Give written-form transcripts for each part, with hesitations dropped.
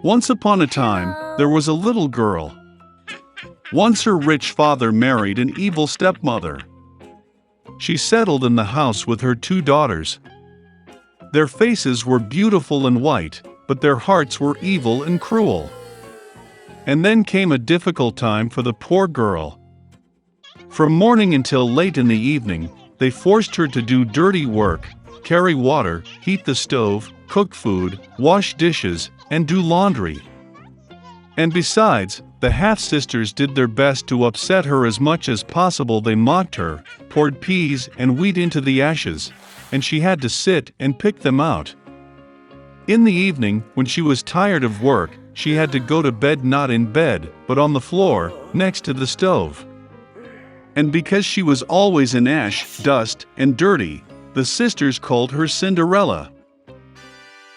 Once upon a time, there was a little girl. Once her rich father married an evil stepmother. She settled in the house with her 2 daughters. Their faces were beautiful and white, but their hearts were evil and cruel. And then came a difficult time for the poor girl. From morning until late in the evening, they forced her to do dirty work, carry water, heat the stove, cook food, wash dishes, and do laundry. And besides, the half-sisters did their best to upset her as much as possible. They mocked her, poured peas and wheat into the ashes, and she had to sit and pick them out. In the evening, when she was tired of work, she had to go to bed not in bed, but on the floor, next to the stove. And because she was always in ash, dust, and dirty, the sisters called her Cinderella.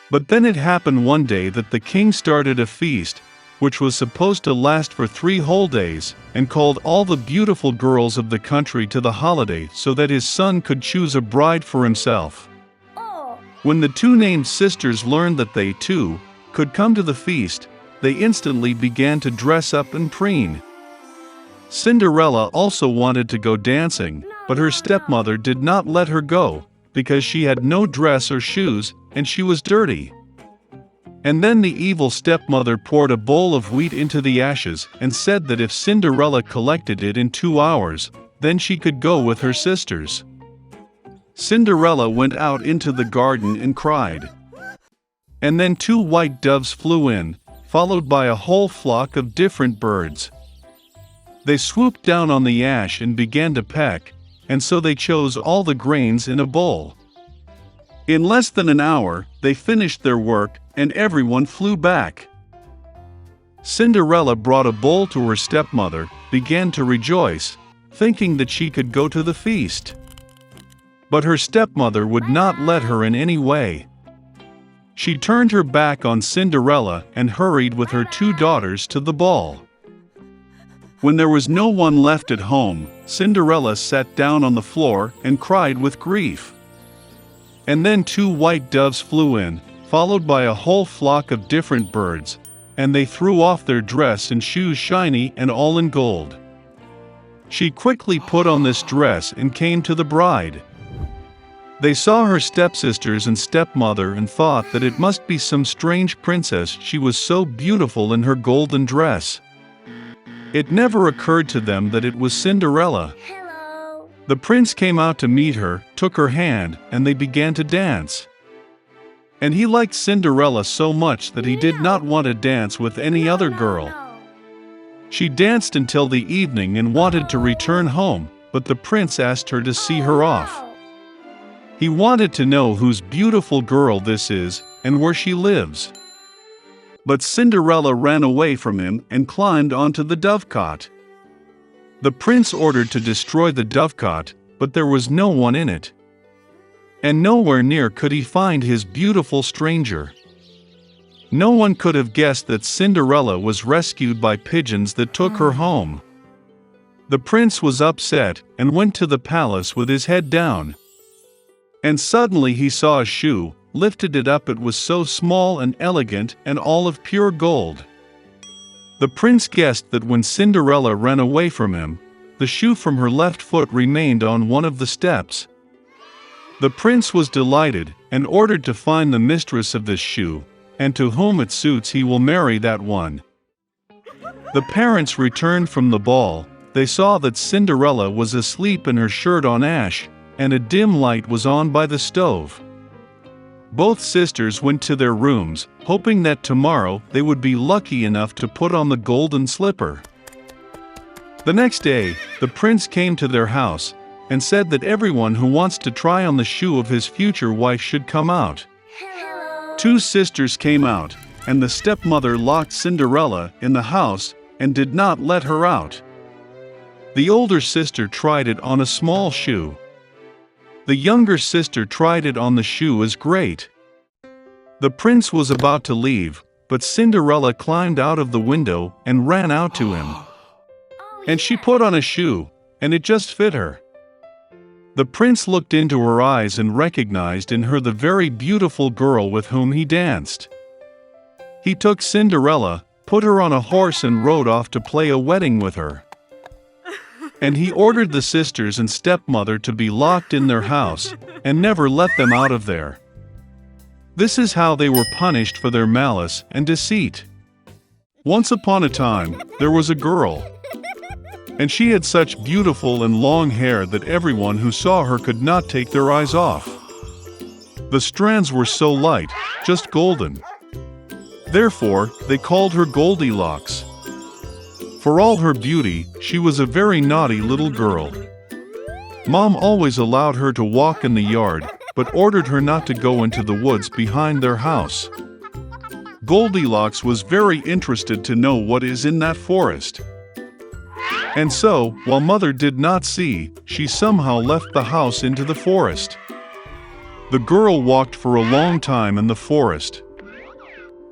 But then it happened one day that the king started a feast, which was supposed to last for 3 whole days, and called all the beautiful girls of the country to the holiday so that his son could choose a bride for himself. When the 2 named sisters learned that they, too, could come to the feast, they instantly began to dress up and preen. Cinderella also wanted to go dancing, but her stepmother did not let her go, because she had no dress or shoes, and she was dirty. And then the evil stepmother poured a bowl of wheat into the ashes and said that if Cinderella collected it in 2 hours, then she could go with her sisters. Cinderella went out into the garden and cried. And then 2 white doves flew in, followed by a whole flock of different birds. They swooped down on the ash and began to peck, and so they chose all the grains in a bowl. In less than an hour, they finished their work, and everyone flew back. Cinderella brought a bowl to her stepmother, began to rejoice, thinking that she could go to the feast. But her stepmother would not let her in any way. She turned her back on Cinderella and hurried with her 2 daughters to the ball. When there was no one left at home, Cinderella sat down on the floor and cried with grief. And then 2 white doves flew in, followed by a whole flock of different birds, and they threw off their dress and shoes shiny and all in gold. She quickly put on this dress and came to the bride. They saw her stepsisters and stepmother and thought that it must be some strange princess, she was so beautiful in her golden dress. It never occurred to them that it was Cinderella. The prince came out to meet her, took her hand, and they began to dance. And he liked Cinderella so much that he did not want to dance with any other girl. She danced until the evening and wanted to return home, but the prince asked her to see her off. He wanted to know whose beautiful girl this is, and where she lives. But Cinderella ran away from him and climbed onto the dovecot. The prince ordered to destroy the dovecot, but there was no one in it. And nowhere near could he find his beautiful stranger. No one could have guessed that Cinderella was rescued by pigeons that took her home. The prince was upset and went to the palace with his head down. And suddenly he saw a shoe, lifted it up. It was so small and elegant and all of pure gold. The prince guessed that when Cinderella ran away from him, the shoe from her left foot remained on one of the steps. The prince was delighted and ordered to find the mistress of this shoe, and to whom it suits he will marry that one. The parents returned from the ball. They saw that Cinderella was asleep in her shirt on ash, and a dim light was on by the stove. Both sisters went to their rooms, hoping that tomorrow they would be lucky enough to put on the golden slipper. The next day, the prince came to their house, and said that everyone who wants to try on the shoe of his future wife should come out. 2 sisters came out, and the stepmother locked Cinderella in the house and did not let her out. The older sister tried it on a small shoe. The younger sister tried it on the shoe as great. The prince was about to leave, but Cinderella climbed out of the window and ran out to him. And she put on a shoe, and it just fit her. The prince looked into her eyes and recognized in her the very beautiful girl with whom he danced. He took Cinderella, put her on a horse and rode off to play a wedding with her. And he ordered the sisters and stepmother to be locked in their house and never let them out of there. This is how they were punished for their malice and deceit. Once upon a time, there was a girl, and she had such beautiful and long hair that everyone who saw her could not take their eyes off. The strands were so light, just golden. Therefore, they called her Goldilocks. For all her beauty, she was a very naughty little girl. Mom always allowed her to walk in the yard, but ordered her not to go into the woods behind their house. Goldilocks was very interested to know what is in that forest. And so, while Mother did not see, she somehow left the house into the forest. The girl walked for a long time in the forest.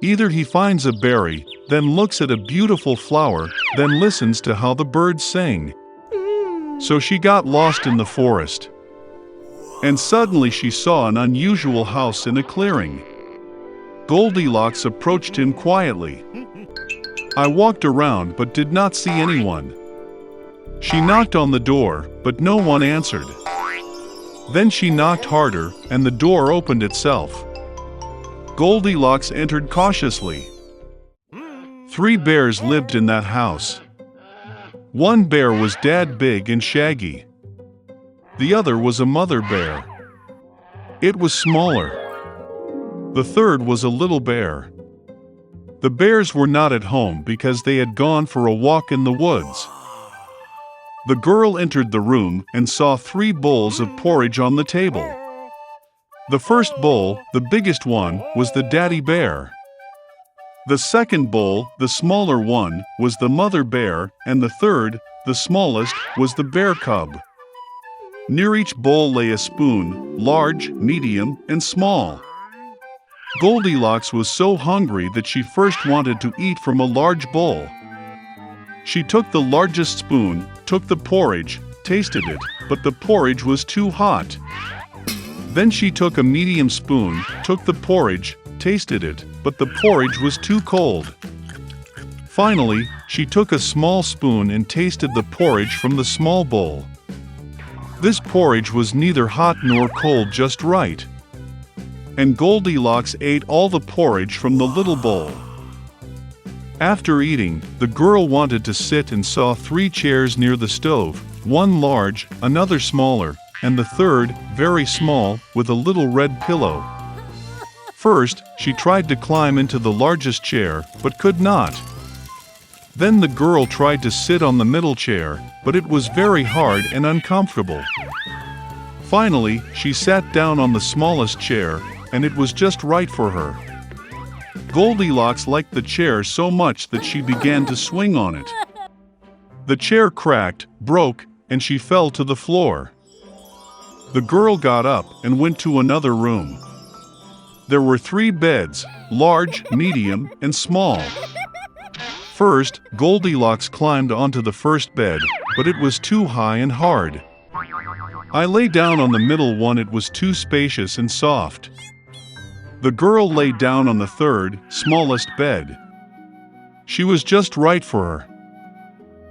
Either he finds a berry, then looks at a beautiful flower, then listens to how the birds sing. So she got lost in the forest. And suddenly she saw an unusual house in a clearing. Goldilocks approached him quietly. I walked around but did not see anyone. She knocked on the door, but no one answered. Then she knocked harder, and the door opened itself. Goldilocks entered cautiously. 3 bears lived in that house. One bear was dad big and shaggy. The other was a mother bear. It was smaller. The third was a little bear. The bears were not at home because they had gone for a walk in the woods. The girl entered the room and saw 3 bowls of porridge on the table. The first bowl, the biggest one, was the daddy bear. The second bowl, the smaller one, was the mother bear, and the third, the smallest, was the bear cub. Near each bowl lay a spoon, large, medium, and small. Goldilocks was so hungry that she first wanted to eat from a large bowl. She took the largest spoon, took the porridge, tasted it, but the porridge was too hot. Then she took a medium spoon, took the porridge, tasted it, but the porridge was too cold. Finally, she took a small spoon and tasted the porridge from the small bowl. This porridge was neither hot nor cold, just right. And Goldilocks ate all the porridge from the little bowl. After eating, the girl wanted to sit and saw 3 chairs near the stove, one large, another smaller, and the third, very small, with a little red pillow. First, she tried to climb into the largest chair, but could not. Then the girl tried to sit on the middle chair, but it was very hard and uncomfortable. Finally, she sat down on the smallest chair, and it was just right for her. Goldilocks liked the chair so much that she began to swing on it. The chair cracked, broke, and she fell to the floor. The girl got up and went to another room. There were 3 beds, large, medium, and small. First, Goldilocks climbed onto the first bed, but it was too high and hard. I lay down on the middle one, it was too spacious and soft. The girl lay down on the third, smallest bed. She was just right for her.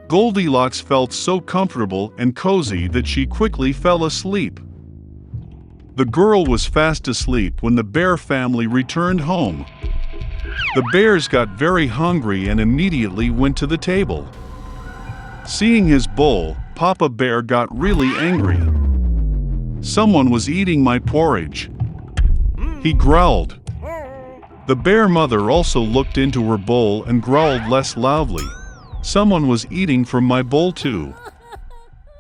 Goldilocks felt so comfortable and cozy that she quickly fell asleep. The girl was fast asleep when the bear family returned home. The bears got very hungry and immediately went to the table. Seeing his bowl, Papa Bear got really angry. Someone was eating my porridge. He growled. The bear mother also looked into her bowl and growled less loudly. Someone was eating from my bowl too.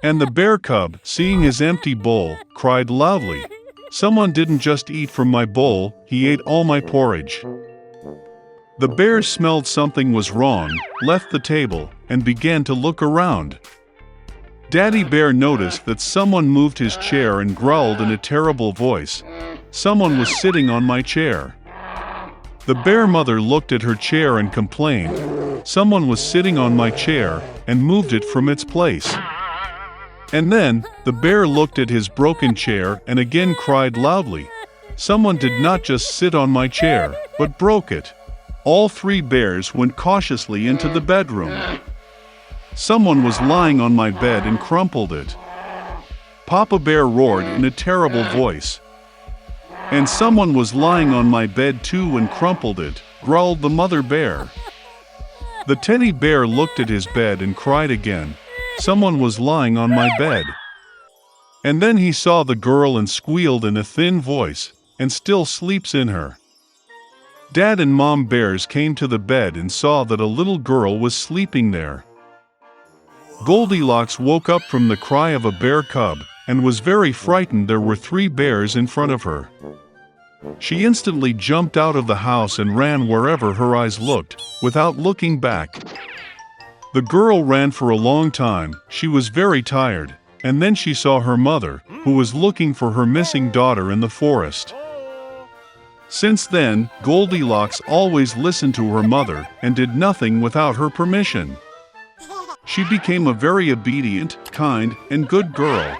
And the bear cub, seeing his empty bowl, cried loudly. Someone didn't just eat from my bowl, he ate all my porridge. The bears smelled something was wrong, left the table, and began to look around. Daddy Bear noticed that someone moved his chair and growled in a terrible voice. Someone was sitting on my chair. The bear mother looked at her chair and complained. Someone was sitting on my chair and moved it from its place. And then, the bear looked at his broken chair and again cried loudly. Someone did not just sit on my chair, but broke it. All three bears went cautiously into the bedroom. Someone was lying on my bed and crumpled it. Papa Bear roared in a terrible voice. And someone was lying on my bed too and crumpled it, growled the mother bear. The teddy bear looked at his bed and cried again. Someone was lying on my bed. And then he saw the girl and squealed in a thin voice, and still sleeps in her. Dad and Mom bears came to the bed and saw that a little girl was sleeping there. Goldilocks woke up from the cry of a bear cub, and was very frightened. There were 3 bears in front of her. She instantly jumped out of the house and ran wherever her eyes looked, without looking back. The girl ran for a long time. She was very tired, and then she saw her mother, who was looking for her missing daughter in the forest. Since then, Goldilocks always listened to her mother and did nothing without her permission. She became a very obedient, kind, and good girl.